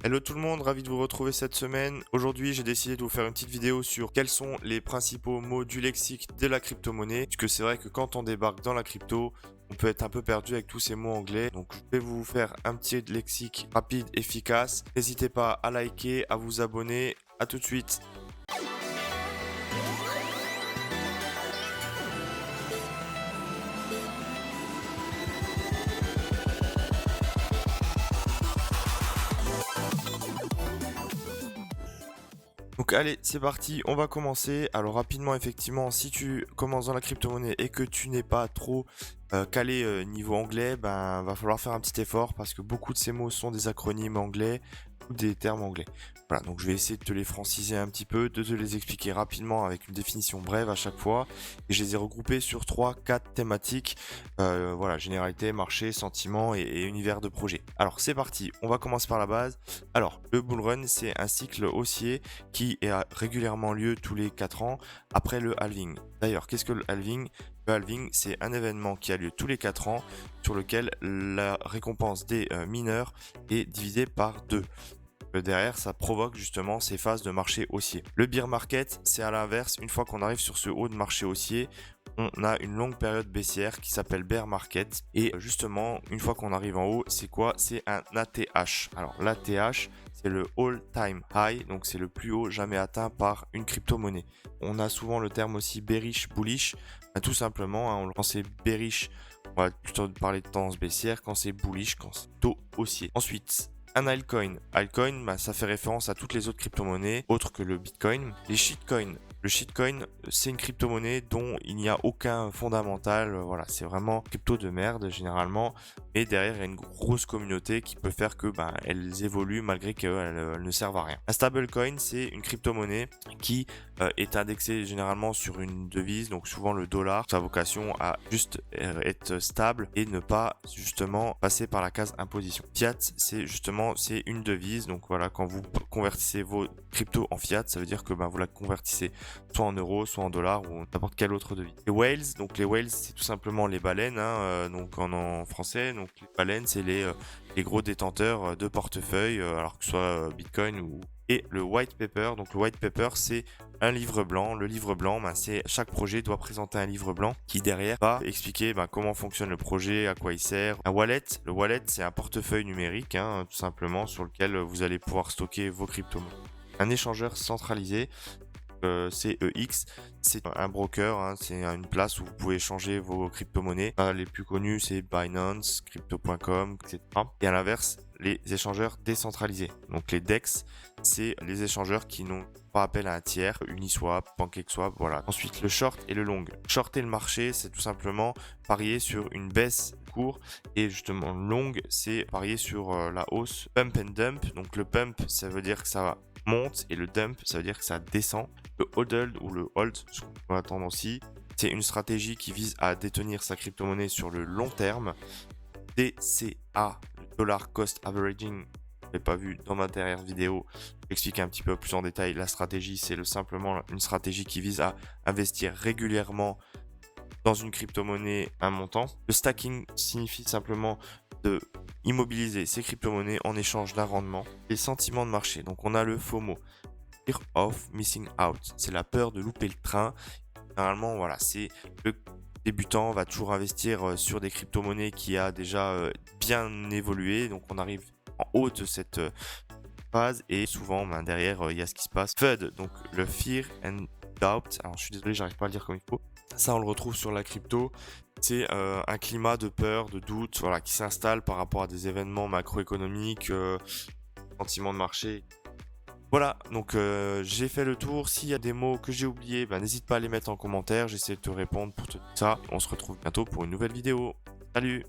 Hello tout le monde, ravi de vous retrouver cette semaine. Aujourd'hui, j'ai décidé de vous faire une petite vidéo sur quels sont les principaux mots du lexique de la crypto-monnaie. Puisque c'est vrai que quand on débarque dans la crypto, on peut être un peu perdu avec tous ces mots anglais. Donc je vais vous faire un petit lexique rapide, efficace. N'hésitez pas à liker, à vous abonner. À tout de suite. Donc allez, c'est parti, on va commencer. Alors rapidement, effectivement, si tu commences dans la crypto-monnaie et que tu n'es pas trop calé niveau anglais, ben va falloir faire un petit effort parce que beaucoup de ces mots sont des acronymes anglais ou des termes anglais. Voilà, donc je vais essayer de te les franciser un petit peu, de te les expliquer rapidement avec une définition brève à chaque fois. Et je les ai regroupés sur 3-4 thématiques. Voilà, généralité, marché, sentiment et univers de projet. Alors c'est parti, on va commencer par la base. Alors, le bull run, c'est un cycle haussier qui a régulièrement lieu tous les 4 ans après le halving. D'ailleurs, qu'est-ce que le halving? Le halving, c'est un événement qui a lieu tous les 4 ans sur lequel la récompense des mineurs est divisée par 2. Derrière, ça provoque justement ces phases de marché haussier. Le bear market, c'est à l'inverse, une fois qu'on arrive sur ce haut de marché haussier, on a une longue période baissière qui s'appelle bear market. Et justement, une fois qu'on arrive en haut, c'est quoi? C'est un ATH. Alors l'ATH, c'est le all-time high, donc c'est le plus haut jamais atteint par une crypto-monnaie. On a souvent le terme aussi bearish, bullish. Tout simplement, quand c'est bearish, on va plutôt parler de tendance baissière. Quand c'est bullish, quand c'est taux haussier. Ensuite, un altcoin. Altcoin, ça fait référence à toutes les autres crypto-monnaies autres que le Bitcoin. Les shitcoins. Le shitcoin, c'est une crypto-monnaie dont il n'y a aucun fondamental. Voilà, c'est vraiment crypto de merde généralement. Et derrière, il y a une grosse communauté qui peut faire que elles évoluent malgré qu'elles ne servent à rien. Un stablecoin, c'est une crypto-monnaie qui est indexée généralement sur une devise, donc souvent le dollar. Sa vocation à juste être stable et ne pas justement passer par la case imposition. Fiat, c'est une devise. Donc voilà, quand vous convertissez vos cryptos en fiat, ça veut dire que vous la convertissez soit en euros, soit en dollars ou n'importe quelle autre devise. Les whales, donc les whales, c'est tout simplement les baleines, donc en français. Donc les baleines, c'est les gros détenteurs de portefeuille, alors que ce soit Bitcoin ou... Et le white paper, donc le white paper, c'est un livre blanc. Le livre blanc, c'est chaque projet doit présenter un livre blanc qui derrière va expliquer comment fonctionne le projet, à quoi il sert. Un wallet, le wallet, c'est un portefeuille numérique, tout simplement, sur lequel vous allez pouvoir stocker vos crypto-monnaies. Un échangeur centralisé, CEX, c'est un broker, c'est une place où vous pouvez échanger vos crypto-monnaies. Les plus connus, c'est Binance, Crypto.com, etc. Et à l'inverse, les échangeurs décentralisés. Donc les DEX, c'est les échangeurs qui n'ont pas appel à un tiers, Uniswap, PancakeSwap, voilà. Ensuite, le short et le long. Shorter le marché, c'est tout simplement parier sur une baisse de cours. Et justement, long, c'est parier sur la hausse. Pump and dump. Donc le pump, ça veut dire que ça monte et le dump, ça veut dire que ça descend. Le hodl ou le hold, ce qu'on peut attendre aussi, c'est une stratégie qui vise à détenir sa crypto-monnaie sur le long terme. DCA, le dollar cost averaging, je ne l'ai pas vu dans ma dernière vidéo, j'explique un petit peu plus en détail. La stratégie, c'est simplement une stratégie qui vise à investir régulièrement dans une crypto-monnaie un montant. Le stacking signifie simplement de immobiliser ces crypto-monnaies en échange d'un rendement. Les sentiments de marché, donc on a le FOMO, Fear of Missing Out, c'est la peur de louper le train. Généralement, voilà, c'est le débutant va toujours investir sur des crypto-monnaies qui a déjà bien évolué. Donc on arrive en haut de cette phase et souvent derrière il y a ce qui se passe. FUD, donc le Fear and Doubt. Alors je suis désolé, j'arrive pas à le dire comme il faut. Ça, on le retrouve sur la crypto. C'est un climat de peur, de doute, voilà, qui s'installe par rapport à des événements macroéconomiques, sentiments de marché. Voilà, donc j'ai fait le tour. S'il y a des mots que j'ai oubliés, n'hésite pas à les mettre en commentaire. J'essaie de te répondre pour tout ça. On se retrouve bientôt pour une nouvelle vidéo. Salut!